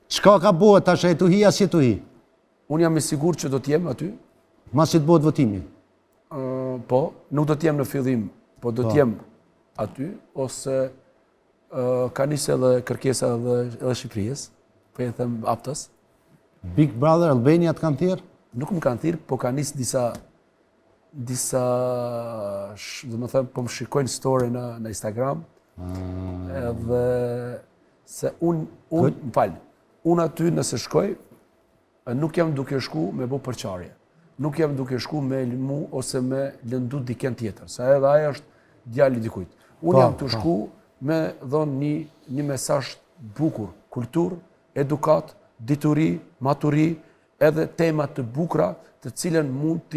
Çka ka bëhet tash e tu hi as je tu hi? Unë jam i sigurt që do t'jem aty. Masi të bëhet votimi. Po, nuk do t'jem në fillim, po do t'jem aty, ose ka nisë edhe kërkesa edhe Shqipërisë, po e them aptas. Big Brother Albania të kanë thirrë? Nuk më kanë thirrë, po ka nisë disa, do më thëmë, po më shikojnë story në Instagram, edhe se unë aty nëse shkoj, nuk jam duke shku me bo përqarje. Nuk jam duke shku me mu ose me lëndu diken tjetër, sa edhe aja është djali dikujt. Unë jam të shku me dhonë një mesazh bukur, kultur, edukat, dituri, maturi, edhe temat të bukra të cilën mund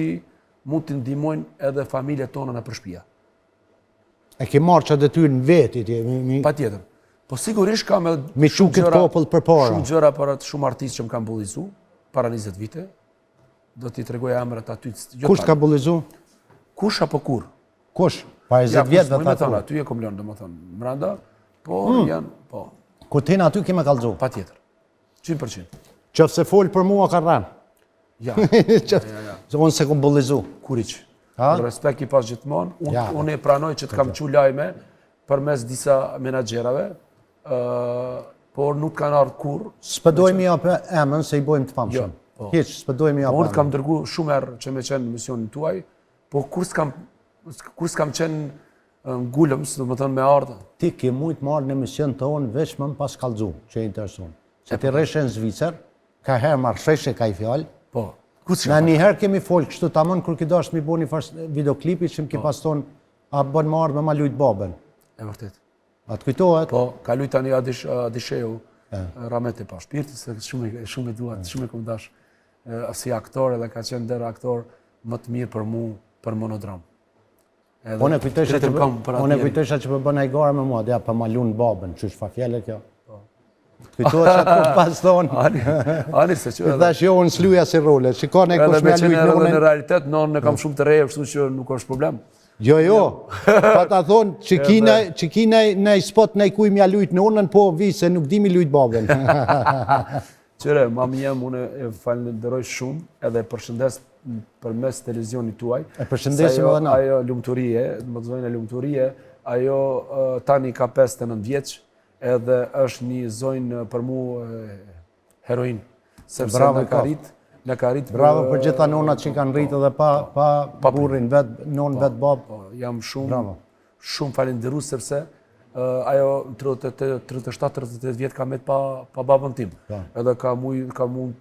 të ndihmojnë edhe familjet tona në përshpia. E ke marrë që detyrë në vetit? Pa tjetër. Po sigurisht kam edhe me shumë popull përpara. Shumë gjëra për atë shumë artistë që më kanë bullizu, para 20 vite. Do t'i tregoj emrat aty. Kush ka bullizu? Kush apo kur? Kush? Para 20 vjetëve ta thonë. Aty e kom lënë, domethënë, mbranda, po janë, po. Kur t'hen aty ke me kallëzu? Pa tjetër. 100%. Qofse fol për mua ka rranë. Ja. Unë se kom bullizu. Kuriq. Respekt i pas gjithmonë. Unë e pranoj që të kam qu lajme përmes disa menaxherave, por nuk kanë ardhur kurrë. S'pëdojmë ja për emën se i bojmë të famshëm. Hiç, s'pëdojmë ja për. Unë kam dërgu shumë herë që me qenë në misionin tuaj, po kur s'kam qenë ngulëms, do më thënë me ardhë. Ti ke mujtë marrë në mision të onë veç më pas kallëzu, që e intereson. Se ti rreshe në Zvicër, ka herë marrë shreshe ka i fjallë. Po. Na njëherë kemi folë kështu tamën kur ki dashtë mi bo një videoklipi që më ki pas tonë a bën marrë me ma lujtë babën. E vërtet. A të kujtohet? Po, ka lujtë tani Adisheu, Ramete pa shpirti, se shumë e duat, shumë e kom dash si aktor edhe ka qenë der aktor më të mirë për mu, për monodram. Unë e kujtesha që për bëna i gara me mua, dhe për ma lunë babën, që është fa fjelle kjo. Kujtohet që atë pas thonë. Ani se që edhe. Thash jo, unë s'luja si role, shikone e kush me lujtë nënën. nënën. Në realitet, nënën e kam shumë të reje, kështu që nuk është problem. Jo, pa ta thonë që ki në spot në i kuj mja lujtë nënën, po vi se nuk di mi lujtë babën. Qëre, mami jem, unë e falenderoj shumë, edhe përshëndes për mes televizionit tuaj. E përshëndesim edhe na. Ajo lumëturie, më të zojnë e lumëturie, ajo tani ka 59 vjeç, edhe është një zonjë për mu heroin. Sepse në ka rrit... Bravo për gjitha nonat që kanë rritë dhe pa burrin, non vetë babë. Jam shumë falenderu sepse ajo 37-38 vjetë ka met pa babën tim. Edhe ka mund